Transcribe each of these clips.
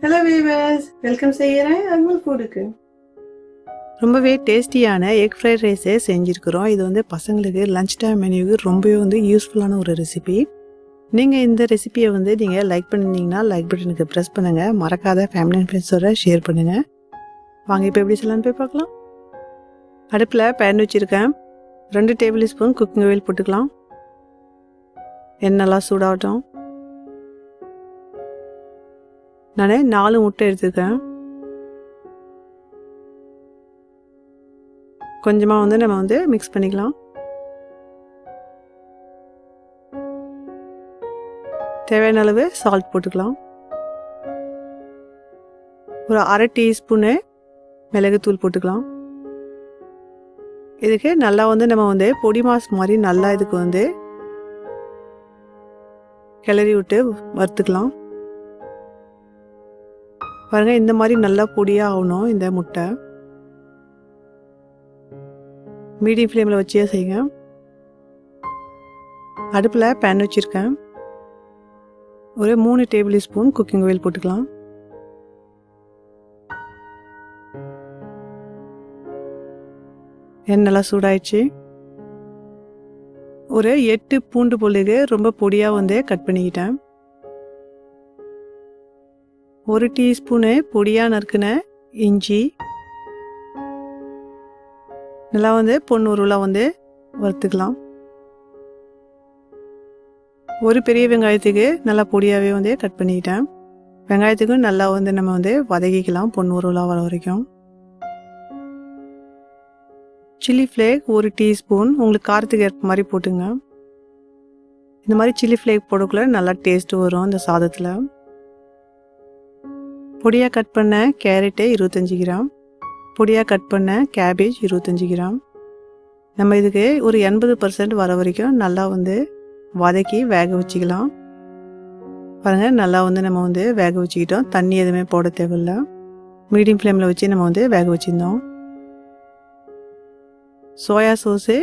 Hello viewers, welcome செய்கிறேன் அக்மல் ஃபுட்டுக்கு. ரொம்பவே டேஸ்டியான எக் ஃப்ரைட் ரைஸே செஞ்சுருக்கிறோம். இது வந்து பசங்களுக்கு லஞ்ச் டைம் மெனுவுக்கு ரொம்பவே வந்து யூஸ்ஃபுல்லான ஒரு ரெசிபி. நீங்கள் இந்த ரெசிபியை வந்து நீங்கள் லைக் பண்ணிங்கன்னா லைக் பட்டனுக்கு ப்ரெஸ் பண்ணுங்கள். மறக்காத ஃபேமிலி அண்ட் ஃப்ரெண்ட்ஸோட ஷேர் பண்ணுங்கள். வாங்க இப்போ எப்படி சொல்லலான்னு போய் பார்க்கலாம். அடுப்பில் பேன் வச்சுருக்கேன். 2 டேபிள் ஸ்பூன் குக்கிங் ஆயில் போட்டுக்கலாம். எண்ணெய்லாம் சூடாகட்டும். நான் 4 முட்டை எடுத்துருக்கேன். கொஞ்சமாக வந்து நம்ம வந்து மிக்ஸ் பண்ணிக்கலாம். தேவையான அளவு சால்ட் போட்டுக்கலாம். ஒரு 1/2 டீஸ்பூனு மிளகுத்தூள் போட்டுக்கலாம். இதுக்கு நல்லா வந்து நம்ம வந்து பொடி மாஸ் மாதிரி நல்லா இதுக்கு வந்து கிளறி விட்டு வறுத்துக்கலாம். பாருங்க, இந்த மாதிரி நல்லா பொடியாக ஆகணும் இந்த முட்டை. மீடியம் ஃப்ளேமில் வச்சே செய்யுங்க. அடுப்பில் பேன் வச்சுருக்கேன். ஒரு 3 டேபிள் ஸ்பூன் குக்கிங் ஆயில் போட்டுக்கலாம். எண்ணெய் நல்லா சூடாயிடுச்சு. ஒரு 8 பூண்டு பல்லுக்கு ரொம்ப பொடியாக வந்து கட் பண்ணிக்கிட்டேன். 1 டீஸ்பூனு பொடியாக நறுக்குன இஞ்சி நல்லா வந்து பொன்னுருளாக வந்து வறுத்துக்கலாம். ஒரு பெரிய வெங்காயத்துக்கு நல்லா பொடியாகவே வந்து கட் பண்ணிக்கிட்டேன். வெங்காயத்துக்கும் நல்லா வந்து நம்ம வந்து வதக்கிக்கலாம் பொன்னுருளாக வர வரைக்கும். சில்லி ஃப்ளேக் 1 டீஸ்பூன் உங்களுக்கு காரத்துக்கு ஏற்ப மாதிரி போட்டுங்க. இந்த மாதிரி சில்லி ஃப்ளேக் போடக்குள்ள நல்லா டேஸ்ட் வரும் இந்த சாதத்தில். பொடியாக கட் பண்ண கேரட்டு 25 கிராம், பொடியாக கட் பண்ண கேபேஜ் 25 கிராம். நம்ம இதுக்கு ஒரு 80% வர வரைக்கும் நல்லா வந்து வதக்கி வேக வச்சுக்கலாம். பாருங்கள், நல்லா வந்து நம்ம வந்து வேக வச்சுக்கிட்டோம். தண்ணி எதுவுமே போட தேவையில்லை. மீடியம் ஃப்ளேமில் வச்சு நம்ம வந்து வேக வச்சுருந்தோம். Soya sauce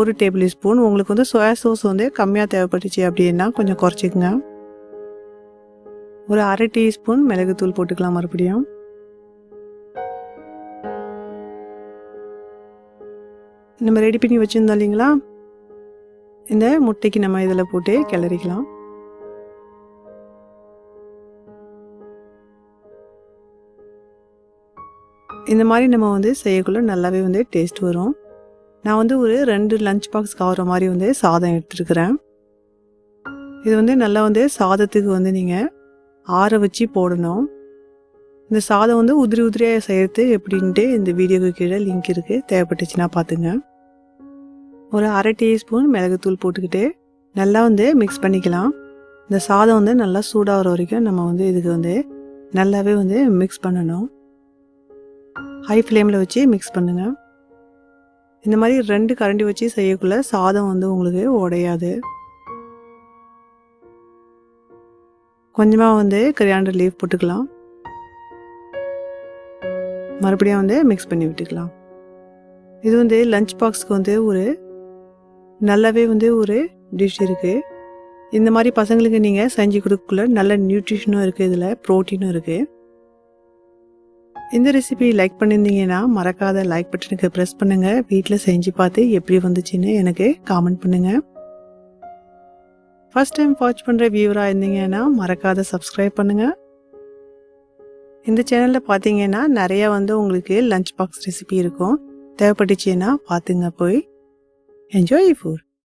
1 table spoon. உங்களுக்கு வந்து சோயா சோஸ் வந்து கம்மியாக தேவைப்பட்டுச்சு அப்படின்னா கொஞ்சம் குறைச்சிக்கங்க. ஒரு 1/2 டீஸ்பூன் மிளகுத்தூள் போட்டுக்கலாம். மறுபடியும் நம்ம ரெடி பண்ணி வச்சுருந்தோம் இல்லைங்களா, இந்த முட்டைக்கு நம்ம இதில் போட்டு கிளறிக்கலாம். இந்த மாதிரி நம்ம வந்து செய்யக்குள்ள நல்லாவே வந்து டேஸ்ட் வரும். நான் வந்து ஒரு 2 லஞ்ச் பாக்ஸ் ஆகிற மாதிரி வந்து சாதம் எடுத்துருக்கிறேன். இது வந்து நல்லா வந்து சாதத்துக்கு வந்து நீங்கள் ஆற வச்சு போடணும். இந்த சாதம் வந்து உதிரி உதிரியாக செய்கிறது எப்படின்ட்டு இந்த வீடியோக்கு கீழே லிங்க் இருக்குது, தேவைப்பட்டுச்சுன்னா பார்த்துங்க. ஒரு 1/2 டீஸ்பூன் மிளகுத்தூள் போட்டுக்கிட்டு நல்லா வந்து மிக்ஸ் பண்ணிக்கலாம். இந்த சாதம் வந்து நல்லா சூடாகிற வரைக்கும் நம்ம வந்து இதுக்கு வந்து நல்லாவே வந்து மிக்ஸ் பண்ணணும். ஹை ஃப்ளேமில் வச்சு மிக்ஸ் பண்ணுங்கள். இந்த மாதிரி 2 கரண்டி வச்சு செய்யக்குள்ள சாதம் வந்து உங்களுக்கு உடையாது. கொஞ்சமாக வந்து கரியாண்டர் லீஃப் போட்டுக்கலாம். மறுபடியும் வந்து மிக்ஸ் பண்ணி விட்டுக்கலாம். இது வந்து லஞ்ச் பாக்ஸ்க்கு வந்து ஒரு நல்லாவே வந்து ஒரு டிஷ் இருக்குது. இந்த மாதிரி பசங்களுக்கு நீங்கள் செஞ்சு கொடுக்கக்குள்ள நல்ல நியூட்ரிஷனும் இருக்குது, இதில் ப்ரோட்டீனும் இருக்குது. இந்த ரெசிபி லைக் பண்ணியிருந்தீங்கன்னா மறக்காத லைக் பட்டனுக்கு ப்ரெஸ் பண்ணுங்கள். வீட்டில் செஞ்சு பார்த்து எப்படி வந்துச்சுன்னு எனக்கு காமெண்ட் பண்ணுங்கள். ஃபர்ஸ்ட் டைம் வாட்ச் பண்ணுற வியூவராக இருந்தீங்கன்னா மறக்காத சப்ஸ்கிரைப் பண்ணுங்கள். இந்த சேனலில் பார்த்தீங்கன்னா நிறையா வந்து உங்களுக்கு லஞ்ச் பாக்ஸ் ரெசிபி இருக்கும். தேவைப்பட்டுச்சுன்னா பார்த்துங்க. போய் என்ஜாய் ஃபுட்.